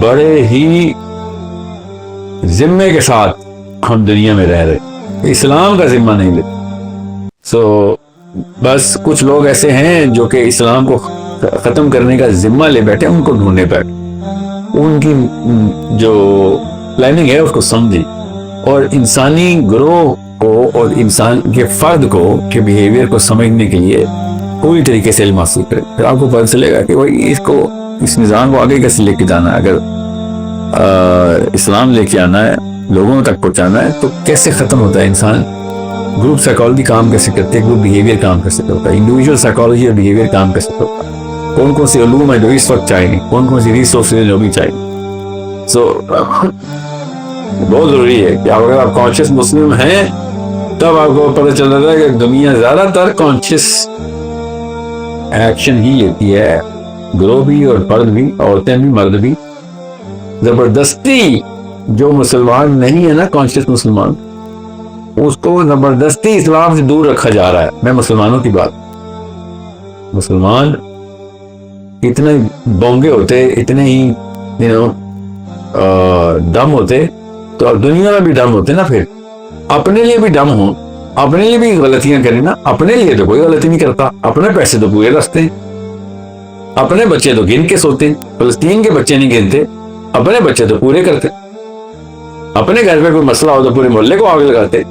بڑے ہی ذمے کے ساتھ ہم دنیا میں رہ رہے، اسلام کا ذمہ نہیں لیتے. بس کچھ لوگ ایسے ہیں جو کہ اسلام کو ختم کرنے کا ذمہ لے بیٹھے، ان کو ڈھونڈنے بیٹھے، ان کی جو پلاننگ ہے اس کو سمجھی، اور انسانی گروہ کو اور انسان کے فرد کو کے بیہیویئر کو سمجھنے کے لیے پوری طریقے سے علم حاصل کرے. پھر آپ کو پتہ چلے گا کہ بھائی اس نظام کو آگے کیسے لے کے جانا ہے. اگر اسلام لے کے آنا ہے، لوگوں تک پہنچانا ہے، تو کیسے ختم ہوتا ہے انسان، گروپ سائیکالوجی کام کیسے کرتے ہیں، گروپ بیہیویئر کام کیسے کرتا ہے، انڈیویجول سائیکالوجی اور بیہیویئر کام کیسے کرتا ہے، کون کون سی علوم ہے جو اس وقت چاہیے، کون کون سی ریسورسز جو بھی چاہیے. بہت ضروری ہے کہ اگر آپ کانشیس مسلم ہیں تب آپ کو پتہ چل رہا ہے کہ دنیا زیادہ تر کانشیس ایکشن ہی لیتی ہے، گروہ بھی اور فرد بھی، عورتیں بھی مرد بھی. زبردستی جو مسلمان نہیں ہے نا، کانشیس مسلمان، اس کو زبردستی اسلام سے دور رکھا جا رہا ہے. میں مسلمانوں کی بات، مسلمان اتنے بونگے ہوتے، اتنے ہی دم ہوتے تو اب دنیا میں بھی دم ہوتے نا. پھر اپنے لیے بھی دم ہوں، اپنے لیے بھی غلطیاں کریں نا. اپنے لیے تو کوئی غلطی نہیں کرتا، اپنے پیسے تو پورے رستے ہیں، اپنے بچے تو گن کے سوتے ہیں. فلسطین کے بچے نہیں گنتے، اپنے بچے تو پورے کرتے. اپنے گھر پہ کوئی مسئلہ ہو تو پورے محلے کو آگ لگاتے.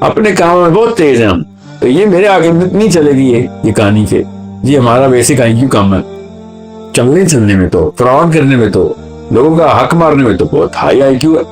اپنے کام میں بہت تیز ہیں ہم. تو یہ میرے آگے نہیں چلے گی یہ کہانی کے جی ہمارا بیسک آئی کیو کام ہے. چنگلی چلنے میں تو، فراڈ کرنے میں تو، لوگوں کا حق مارنے میں تو بہت ہائی آئی کیو ہے.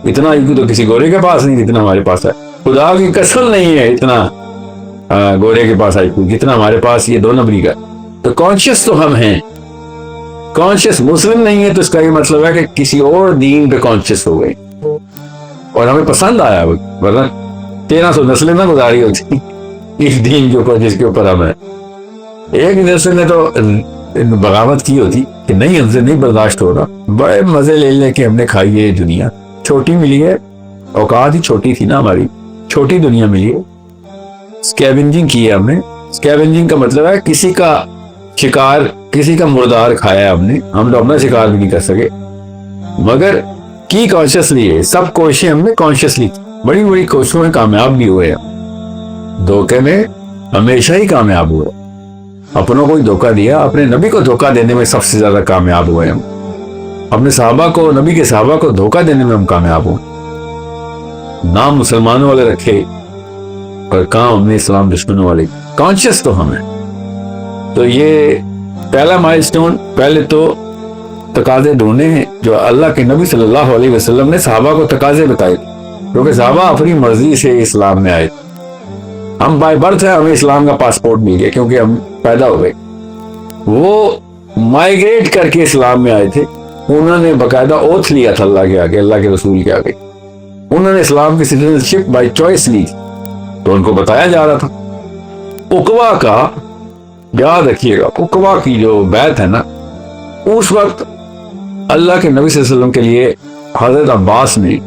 اتنا آئی کیو تو کسی گورے کے پاس نہیں جتنا ہمارے پاس ہے. خدا کی قسم نہیں ہے اتنا گورے کے پاس آئی کیو جتنا ہمارے پاس یہ 2 نمبری کا. تو کانشیس تو ہم ہیں، کانشیس مسلم نہیں ہے تو اس کا یہ مطلب ہے کہ کسی اور دین پہ کانشیس ہو گئے اور ہمیں پسند آیا. ورنہ 1300 نسلیں نہ گزاری ہوتی اس دین کے اوپر جس کے اوپر ہم ہیں. ایک نسل نے تو بغاوت کی ہوتی کہ نہیں ہم سے نہیں برداشت ہو رہا. بڑے مزے لے کے ہم نے کھائی ہے. دنیا چھوٹی ملی ہے، اوقات ہی چھوٹی تھی نا ہماری، چھوٹی دنیا ملی ہے. اسکیونجنگ کی ہے ہم نے. اسکیونجنگ کا مطلب ہے کسی کا شکار، کسی کا مردار کھایا ہے ہم نے. ہم تو اپنا شکار بھی نہیں کر سکے مگر کی کانشیسلی ہے. سب کوششیں ہم نے کانشیسلی کی، بڑی بڑی کوششوں میں کامیاب بھی ہوئے ہیں، دھوکے میں ہمیشہ ہی کامیاب ہوئے. اپنوں کو ہی دھوکہ دیا، اپنے نبی کو دھوکہ دینے میں سب سے زیادہ کامیاب ہوئے ہم. اپنے صحابہ کو، نبی کے صحابہ کو دھوکہ دینے میں ہم کامیاب ہوئے. نام مسلمانوں والے رکھے اور کام ہم نے اسلام دشمنوں والے. کانشیس تو ہم ہیں. تو یہ پہلا مائل سٹون. پہلے تو تقاضے ڈھونڈے ہیں جو اللہ کے نبی صلی اللہ علیہ وسلم نے صحابہ کو تقاضے بتائے، کیونکہ صحابہ اپنی مرضی سے اسلام میں آئے. ہم بائی برتھ ہے، ہمیں اسلام کا پاسپورٹ مل گیا کیونکہ ہم پیدا ہو گئے. وہ مائیگریٹ کر کے اسلام میں آئے تھے. انہوں نے باقاعدہ اوتھ لیا تھا اللہ کے آگے، اللہ کے رسول کے آگے. انہوں نے اسلام کی سٹیزنشپ بائی چوائس لی تو ان کو بتایا جا رہا تھا. عقبہ کا یاد رکھیے گا، عقبہ کی جو بیعت ہے نا، اس وقت اللہ کے نبی صلی اللہ علیہ وسلم کے لیے حضرت عباس نے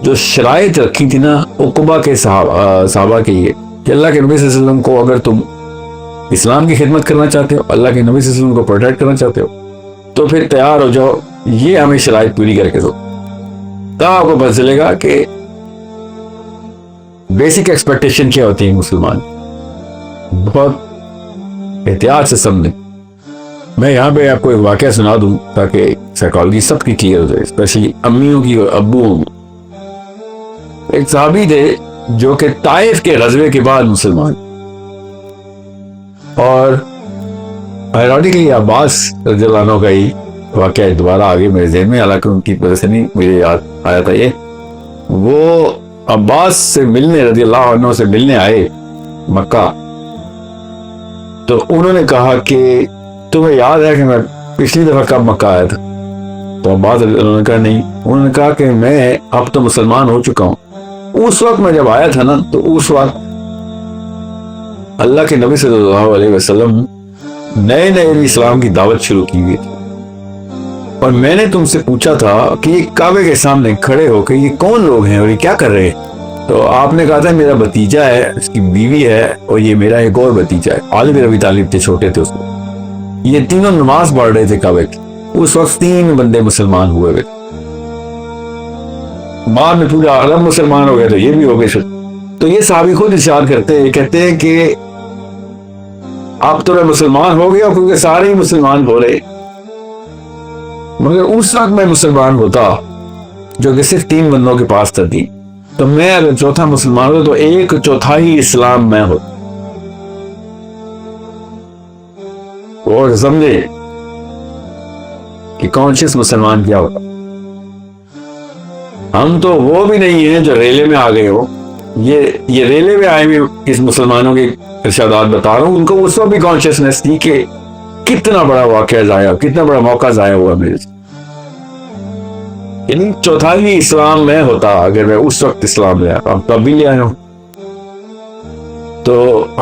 جو شرائط رکھی تھی نا عقبہ کے صحابہ کے لیے کہ اللہ کے نبی صلی اللہ علیہ وسلم کو اگر تم اسلام کی خدمت کرنا چاہتے ہو، اللہ کے نبی صلی اللہ علیہ وسلم کو پروٹیکٹ کرنا چاہتے ہو تو پھر تیار ہو جاؤ، یہ ہمیں شرائط پوری کر کے دو. تب آپ کو پتہ چلے گا کہ بیسک ایکسپیکٹیشن کیا ہوتی ہے. مسلمان بہت احتیاط سے سمجھیں. میں یہاں پہ آپ کو ایک واقعہ سنا دوں تاکہ سائیکالوجی سب کی کلیئر ہو جائے، اسپیشلی امیوں کی اور ابوؤں کی. ایک صحابی تھے جو کہ طائف کے غزوے کے بعد مسلمان، اور آئرونیکلی عباس رضی اللہ عنہ کا ہی واقعہ دوبارہ آگے میرے ذہن میں، حالانکہ ان کی وجہ سے نہیں مجھے یاد آیا تھا. یہ وہ عباس سے ملنے، رضی اللہ عنہ سے ملنے آئے مکہ. تو انہوں نے کہا کہ تمہیں یاد ہے کہ میں پچھلی دفعہ کب مکہ آیا تھا؟ تو عباس رضی اللہ عنہ نے کہا نہیں. انہوں نے کہا کہ میں اب تو مسلمان ہو چکا ہوں. اس وقت میں جب آیا تھا نا تو اس وقت اللہ کے نبی صلی اللہ علیہ وسلم نئے بھی اسلام کی دعوت شروع کی ہوئی تھی، اور میں نے تم سے پوچھا تھا کہ یہ کعبے کے سامنے کھڑے ہو کے یہ کون لوگ ہیں اور یہ کیا کر رہے ہیں؟ تو آپ نے کہا تھا میرا بھتیجا ہے، اس کی بیوی ہے، اور یہ میرا ایک اور بھتیجا ہے. علی بن ابی طالب تھے، چھوٹے تھے اس کو. یہ تینوں نماز پڑھ رہے تھے کعبے کی. اس وقت 3 بندے مسلمان ہوئے ہوئے، بعد میں پورا عرب مسلمان ہو گئے تو یہ بھی ہو گئے۔ تو یہ صحابی خود ارشاد کرتے ہیں، کہتے ہیں کہ اب تو میں مسلمان ہو گیا کیونکہ سارے ہی مسلمان ہو رہے، مگر اس وقت میں مسلمان ہوتا جو کہ صرف 3 بندوں کے پاس تھی، تو میں اگر چوتھا مسلمان ہوتا تو 1/4 اسلام میں ہوتا۔ اور سمجھے کہ کانشیس مسلمان کیا ہوتا۔ ہم تو وہ بھی نہیں ہیں جو ریلے میں آ گئے ہو، یہ ریلے میں آئے ہوئے اس مسلمانوں کے ارشادات بتا رہا ہوں، ان کو اس وقت بھی کانشیسنس تھی کہ کتنا بڑا واقعہ ضائع، کتنا بڑا موقع ضائع ہوا میرے سے، یعنی 1/4 اسلام میں ہوتا اگر میں اس وقت اسلام لے آتا، تب بھی لے آیا ہوں۔ تو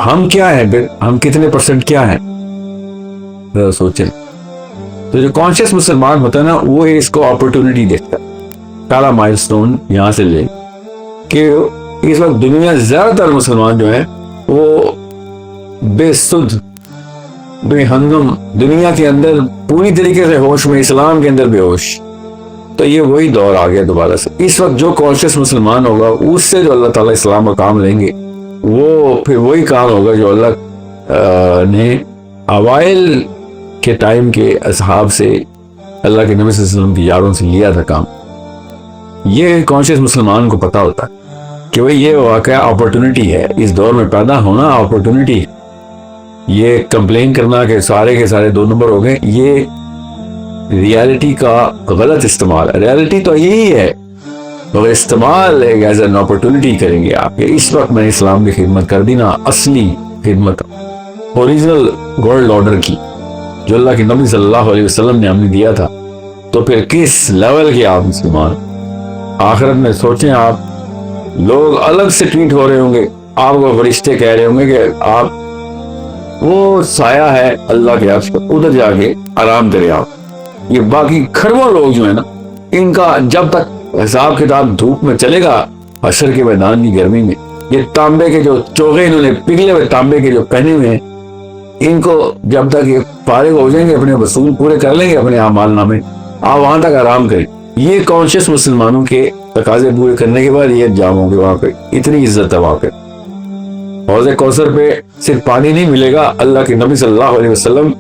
ہم کیا ہیں پھر، ہم کتنے % کیا ہیں ذرا سوچیں۔ تو جو کانشیس مسلمان ہوتا ہے نا، وہ اس کو اپرچونٹی دیکھتا ہے، پہلا مائل سٹون یہاں سے لے کہ اس وقت دنیا زیادہ تر مسلمان جو ہیں وہ بے سدھ بے ہنگم دنیا کے اندر پوری طریقے سے ہوش میں، اسلام کے اندر بے ہوش۔ تو یہ وہی دور آ گیا دوبارہ سے۔ اس وقت جو کانشیس مسلمان ہوگا اس سے جو اللہ تعالیٰ اسلام کا کام لیں گے، وہ پھر وہی کام ہوگا جو اللہ نے اوائل کے ٹائم کے اصحاب سے، اللہ کے نبی صلی اللہ علیہ وسلم کی یاروں سے لیا تھا کام۔ یہ کانشیس مسلمان کو پتا ہوتا ہے کہ بھئی یہ واقعہ اپرچونٹی ہے، اس دور میں پیدا ہونا اپرچونٹی ہے۔ یہ کمپلین کرنا کہ سارے کے سارے 2 نمبر ہو گئے، یہ ریالٹی کا غلط استعمال ہے۔ ریالٹی تو یہی ہے، مگر استعمال ایز این اپرچونٹی کریں گے آپ کہ اس وقت میں اسلام کی خدمت کر دی نا، اصلی خدمت اوریجنل گولڈ آرڈر کی جو اللہ کے نبی صلی اللہ علیہ وسلم نے ہمیں دیا تھا، تو پھر کس لیول کے آپ مسلمان۔ آخرت میں سوچیں، آپ لوگ الگ سے ٹویٹ ہو رہے ہوں گے، آپ کو فرشتے کہہ رہے ہوں گے کہ آپ وہ سایہ ہے اللہ کے عرش پر، ادھر جا کے آرام کرے آپ۔ یہ باقی کھربوں لوگ جو ہیں نا، ان کا جب تک حساب کتاب دھوپ میں چلے گا، حشر کے میدان کی گرمی میں، یہ تانبے کے جو چوغے انہوں نے پگھلے ہوئے تانبے کے جو پہنے ہوئے ہیں، ان کو جب تک یہ فارغ ہو جائیں گے، اپنے وصول پورے کر لیں گے اپنے اعمال نامے، آپ وہاں تک آرام کریں۔ یہ کانشیس مسلمانوں کے تقاضے پورے کرنے کے بعد یہ جام ہوں گے وہاں پہ، اتنی عزت ہے وہاں پہ۔ حوض کوثر پہ صرف پانی نہیں ملے گا، اللہ کے نبی صلی اللہ علیہ وسلم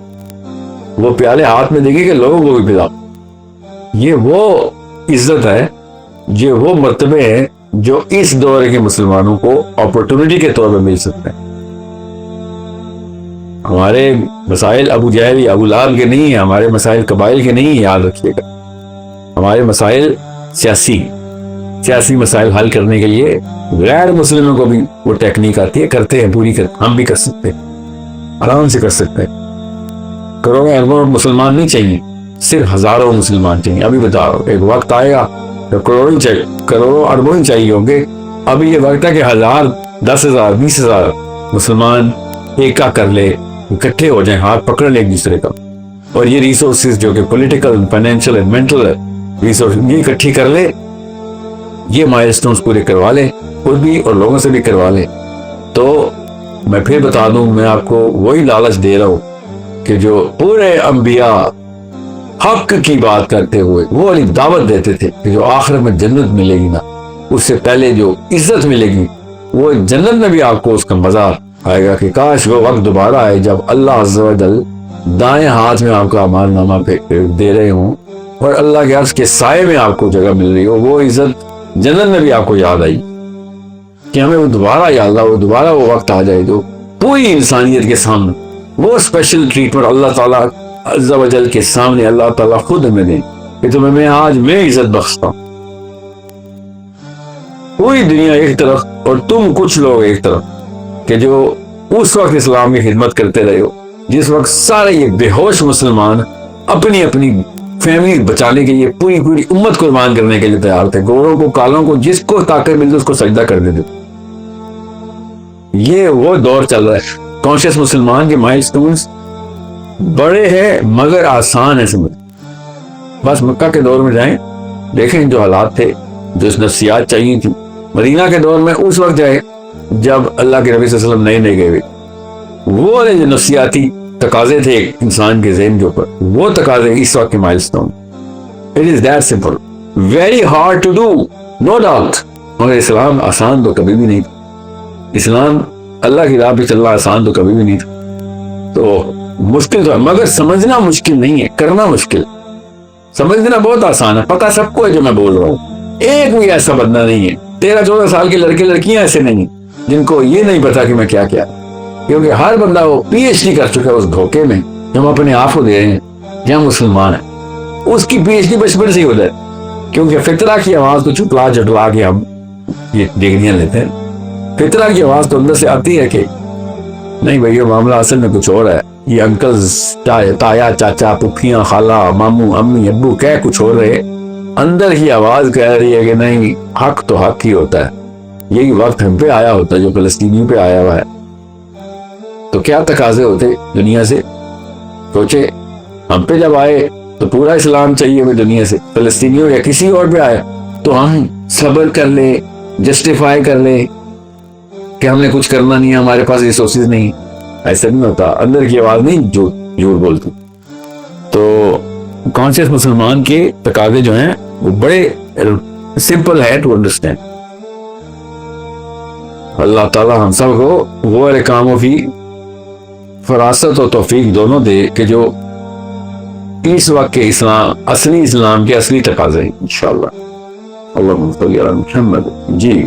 وہ پیالے ہاتھ میں دے گی کہ لوگوں کو بھی پلاؤ۔ یہ وہ عزت ہے، یہ وہ مرتبے ہیں جو اس دور کے مسلمانوں کو اپرچونٹی کے طور پہ مل سکتے ہیں۔ ہمارے مسائل ابو جہل یا ابو لہب کے نہیں ہیں، ہمارے مسائل قبائل کے نہیں ہیں، یاد رکھیے گا۔ ہمارے مسائل سیاسی مسائل حل کرنے کے لیے غیر مسلموں کو بھی وہ ٹیکنیک آتی ہے، کرتے ہیں، پوری ہم بھی کر سکتے ہیں، آرام سے کر سکتے ہیں۔ کروڑوں اربوں مسلمان نہیں چاہیے، صرف ہزاروں مسلمان چاہیے۔ ابھی بتا رہا ہوں، ایک وقت آئے گا تو کروڑوں اربوں ہی چاہیے ہوں گے۔ ابھی یہ وقت ہے کہ 1000 10,000 20,000 مسلمان ایک کا کر لے، اکٹھے ہو جائیں، ہاتھ پکڑ لیں ایک دوسرے کا، اور یہ ریسورسز جو کہ political, financial and mental resource یہ اکٹھی کر لے، یہ مائلسٹونز پورے کروا لے، خود بھی اور لوگوں سے بھی کروا لے۔ تو میں پھر بتا دوں، میں آپ کو وہی لالچ دے رہا ہوں کہ جو پورے انبیاء حق کی بات کرتے ہوئے وہ والی دعوت دیتے تھے کہ جو آخر میں جنت ملے گی نا، اس سے پہلے جو عزت ملے گی، وہ جنت میں بھی آپ کو اس کا مزہ آئے گا کہ کاش وہ وقت دوبارہ آئے جب اللہ عز و جل دائیں ہاتھ میں آپ کا اعمال نامہ دے رہے ہوں اور اللہ کے عرش کے سائے میں آپ کو جگہ مل رہی ہو۔ وہ عزت جنت میں بھی آپ کو یاد آئی کہ ہمیں وہ دوبارہ یا اللہ وہ دوبارہ وہ وقت آ جائے جو پوری انسانیت کے سامنے وہ اسپیشل ٹریٹمنٹ اللہ تعالیٰ عز و جل کے سامنے اللہ تعالیٰ خود ہمیں دیں کہ تمہیں میں آج میں عزت بخشتا ہوں۔ پوری دنیا ایک طرف اور تم کچھ لوگ ایک طرف کہ جو اس وقت اسلام کی خدمت کرتے رہے ہو جس وقت سارے یہ بے ہوش مسلمان اپنی اپنی فیملی بچانے کے لیے پوری امت قربان کرنے کے لیے تیار تھے، گوروں کو کالوں کو جس کو طاقت ملتی اس کو سجدہ کر دیتے۔ یہ وہ دور چل رہا ہے۔ کانشیس مسلمان کے مائل سٹونز بڑے ہیں مگر آسان ہے سمجھ۔ بس مکہ کے دور میں جائیں، دیکھیں جو حالات تھے، جو نفسیات چاہیے تھی۔ مدینہ کے دور میں اس وقت جائے جب اللہ کے نبی صلی اللہ علیہ وسلم نئے گئے ہوئے، وہ جو نفسیاتی تقاضے تھے ایک انسان کے ذہن کے اوپر، وہ تقاضے اس وقت کے milestone. It is that simple, very hard to do, no doubt. مگر اسلام آسان تو کبھی بھی نہیں تھا. اسلام اللہ کی راہ پہ چلنا آسان تو کبھی بھی نہیں تھا. تو مشکل تو ہے، مگر سمجھنا مشکل نہیں ہے، کرنا مشکل. سمجھنا بہت آسان ہے، پتہ سب کو ہے جو میں بول رہا ہوں. ایک بھی ایسا بندہ نہیں ہے 13-14 سال کے لڑکے لڑکیاں ایسے نہیں جن کو یہ نہیں پتا کہ میں کیا کیا. کیونکہ ہر بندہ وہ پی ایچ ڈی کر چکا ہے اس دھوکے میں جو ہم اپنے آپ کو دے رہے ہیں کہ ہم مسلمان ہیں. اس کی پی ایچ ڈی بچپن سے ہی ہوتا ہے، کیونکہ فطرہ کی آواز کو چٹلا کے ہم یہ ڈگریاں لیتے ہیں. فطرہ کی آواز تو اندر سے آتی ہے کہ نہیں بھائی یہ معاملہ اصل میں کچھ اور ہے. یہ انکلز، تایا، چاچا، پھوپھیاں، خالہ، ماموں، امی، ابو کہہ کچھ اور رہے، اندر کی آواز کہہ رہی ہے کہ نہیں حق تو حق ہی ہوتا ہے. یہی وقت ہم پہ آیا ہوتا ہے جو فلسطینیوں پہ آیا ہوا ہے. تو کیا تقاضے ہوتے دنیا سے؟ سوچے ہم پہ جب آئے تو پورا اسلام چاہیے ہمیں دنیا سے. فلسطینیوں یا کسی اور پہ آئے تو ہم صبر کر لیں، جسٹیفائی کر لیں کہ ہم نے کچھ کرنا نہیں ہے، ہمارے پاس ریسورسز نہیں. ایسا نہیں ہوتا، اندر کی آواز نہیں جھوٹ بولتی. تو کانشیس مسلمان کے تقاضے جو ہیں وہ بڑے سمپل ہے ٹو انڈرسٹینڈ. اللہ تعالی ہم سب کو وہ کاموں کی فراست و توفیق دونوں دے کہ جو اس وقت کے اسلام، اصلی اسلام کے اصلی تقاضے ہیں انشاءاللہ. اللہم صلی علی محمد. جی